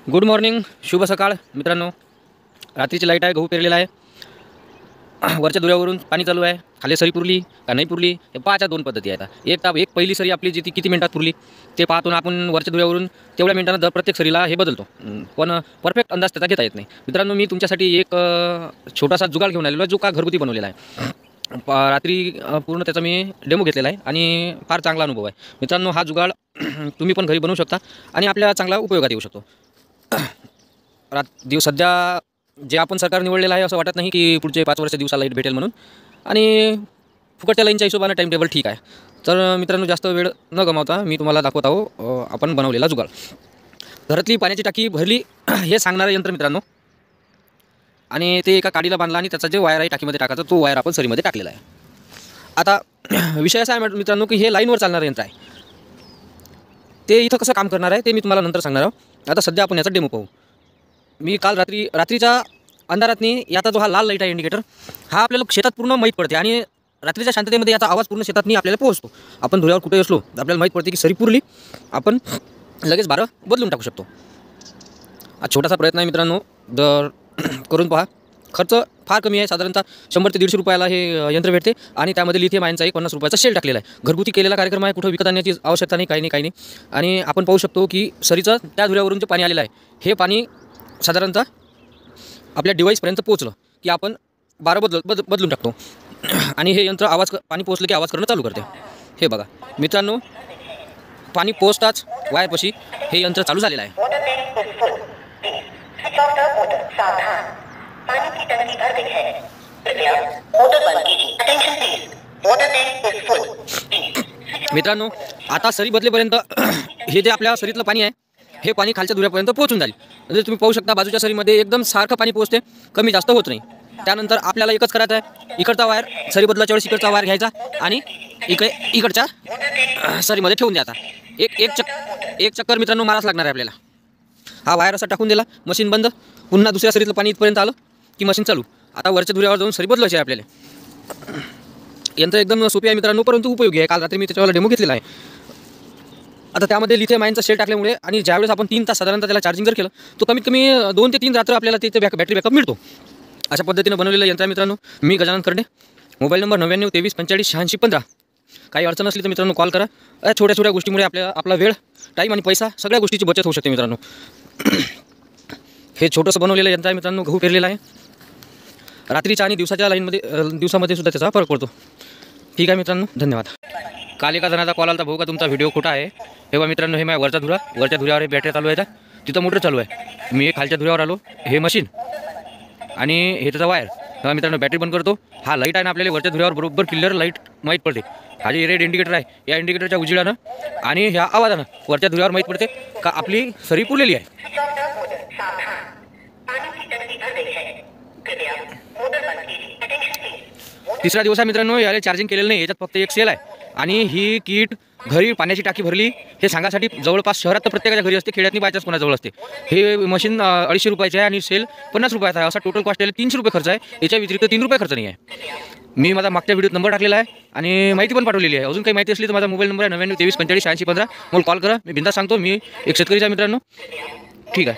Good morning, शुभ सकाळ मित्रांनो. रात्रीची लाईट आहे, गहू पेरलेला आहे. वरच्या दुऱ्यावरून पाणी चालू आहे. खाली सरी पुरली का नाही पुरली हे पाहायच्या दोन पद्धती आहेत. एक पहिली सरी आपली जी ती किती मिनिटात पुरली ते पाहतो ना आपण वरच्या दुऱ्यावरून तेवढ्या मिनिटांना दर प्रत्येक सरीला हे बदलतो, पण परफेक्ट अंदाज त्याचा घेता येत नाही. मित्रांनो, मी तुमच्यासाठी एक छोटासा जुगाड घेऊन आलेलो आहे, जो का घरगुती बनवलेला आहे. रात्री पूर्ण त्याचा मी डेमो घेतलेला आहे आणि फार चांगला अनुभव आहे. मित्रांनो, हा जुगाड तुम्ही पण घरी बनवू शकता आणि आपल्या चांगला उपयोगात येऊ शकतो. सध्या जे आपण सरकार निवडलेलं आहे असं वाटत नाही की पुढचे 5 वर्ष दिवसाला लाईट भेटेल म्हणून, आणि फुकटच्या लाईनच्या हिशोबाने टाईम टेबल ठीक आहे. तर मित्रांनो, जास्त वेळ न गमावता मी तुम्हाला दाखवत आहो आपण बनवलेला जुगाड. घरातली पाण्याची टाकी भरली हे सांगणारं यंत्र मित्रांनो, आणि ते एका काडीला बांधला आणि त्याचा जे वायर आहे टाकीमध्ये टाकायचा तो वायर आपण सरीमध्ये टाकलेला आहे. आता विषय असा आहे मित्रांनो की हे लाईनवर चालणारं यंत्र आहे. ते इथं कसं काम करणार आहे ते मी तुम्हाला नंतर सांगणार आहोत. आता सध्या आपण याचा डेमो पाहू. मी काल रात्रीच्या अंधारातनी याचा जो हा लाल लाईट आहे इंडिकेटर, हा आपल्याला शेतात पूर्ण माहीत पडते आणि रात्रीच्या शांततेमध्ये याचा आवाज पूर्ण शेतातनी आपल्याला पोहोचतो. आपण धुळ्यावर कुठे असलो आपल्याला माहीत पडते की सरी पुरली, आपण लगेच बारं बदलून टाकू शकतो. हा छोटासा प्रयत्न आहे मित्रांनो, करून पहा. खर्च फार कमी आहे, साधारणतः 100 ते 150 रुपयाला हे यंत्र भेटते आणि त्यामध्ये लिथियम आयनचा एक 50 रुपयाचा शेल टाकलेला आहे. घरगुती केलेला कार्यक्रम आहे, कुठं विकत आणण्याची आवश्यकता नाही, काही नाही. आणि आपण पाहू शकतो की सरीचं त्या धुऱ्यावरून जे पाणी आलेलं आहे हे पाणी साधारणतः आपल्या डिव्हाइसपर्यंत पोहोचलं की आपण बारं बदलून टाकतो आणि हे यंत्र पाणी पोहोचलं की आवाज करणं चालू करते. हे बघा मित्रांनो, पाणी पोहोचताच वायरपाशी हे यंत्र चालू झालेलं आहे. मित्रांनो, आता सरी बदलेपर्यंत हे जे आपल्या सरीतलं पाणी आहे हे पाणी खालच्या दुऱ्यापर्यंत पोहोचून जाईल. म्हणजे तुम्ही पाहू शकता बाजूच्या सरीमध्ये एकदम सारखं पाणी पोहोचते, कमी जास्त होत नाही. त्यानंतर आपल्याला एकच करायचं आहे, इकडचा वायर सरी बदलाच्या वेळेस इकडचा वायर घ्यायचा आणि इकडच्या सरीमध्ये ठेवून द्यायचा. एक चक्कर मित्रांनो माराच लागणार आहे आपल्याला. हा वायर असा टाकून दिला, मशीन बंद. पुन्हा दुसऱ्या सरीतलं पाणी इथपर्यंत आलं की मशीन चालू. आता वरच्या धुऱ्यावर जाऊन सरी बदलायची आहे आपल्याला. यंत्र एकदम सोपी आहे मित्रांनो, परंतु उपयोगी आहे. काल रात्री मी त्याच्यावर डेमो घेतलेला आहे. आता त्यामध्ये लिथियम आयनचा शेल टाकल्यामुळे आणि ज्यावेळेस आपण 3 तास साधारणतः त्याला चार्जिंग जर केलं तो कमीत कमी 2 ते 3 रात्र आपल्याला तिथे बॅटरी बॅकअप मिळतो. अशा पद्धतीनं बनवलेलं यंत्र आहे मित्रांनो. मी गजानन करणे, मोबाईल नंबर 99 23 45 86 15. काही अडचण असली तर मित्रांनो कॉल करा. छोट्या गोष्टीमुळे आपला वेळ, टाईम आणि पैसा सगळ्या गोष्टीची बचत होऊ शकते मित्रांनो. हे छोटंसं बनवलेलं यंत्र आहे मित्रांनो, गहू पेरलेला आहे. रात्रीच्या आणि दिवसामध्ये सुद्धा त्याचा फरक पडतो. ठीक आहे मित्रांनो, धन्यवाद. काल एका जणाचा कॉल आला, भाऊ का तुमचा व्हिडिओ खोटा आहे. हे बघा मित्रांनो, हे माझ्या वरच्या धुऱ्यावर हे बॅटरी चालू आहे, तिथं मोटर चालू आहे. मी खालच्या धुऱ्यावर आलो, हे मशीन आणि हे त्याचा वायर. तेव्हा मित्रांनो बॅटरी बंद करतो. हा लाईट आहे ना आपल्याला वरच्या धुऱ्यावर बरोबर क्लिअर लाईट माहीत पडते. हा जे रेड इंडिकेटर आहे या इंडिकेटरच्या उजेडानं आणि ह्या आवाजानं वरच्या धुऱ्यावर माहीत पडते का आपली सरी पुरलेली आहे. तिसरा दिवस आहे मित्रांनो, याला चार्जिंग केलेलं नाही. याच्यात फक्त एक सेल आहे आणि ही किट घरी पाण्याची टाकी भरली हे सांगासाठी जवळपास शहरात तर प्रत्येकाच्या घरी असते, खेड्यातनी बायचाच कोणाजवळ असते. हे मशीन 250 रुपयाचे आहे आणि सेल 50 रुपयाचा आहे. असा टोटल कॉस्ट याला 300 रुपये खर्च आहे. याच्या व्यतिरिक्त 3 रुपये खर्च नाही आहे. मी माझा मागच्या व्हिडिओत नंबर टाकलेला आहे आणि माहिती पण पाठवलेली आहे. अजून काही माहिती असली तर माझा मोबाईल नंबर आहे 99 23 45 86 15. मला कॉल करा. मी बिंदास सांगतो, मी एक शेतकरीचा मित्रांनो. ठीक आहे.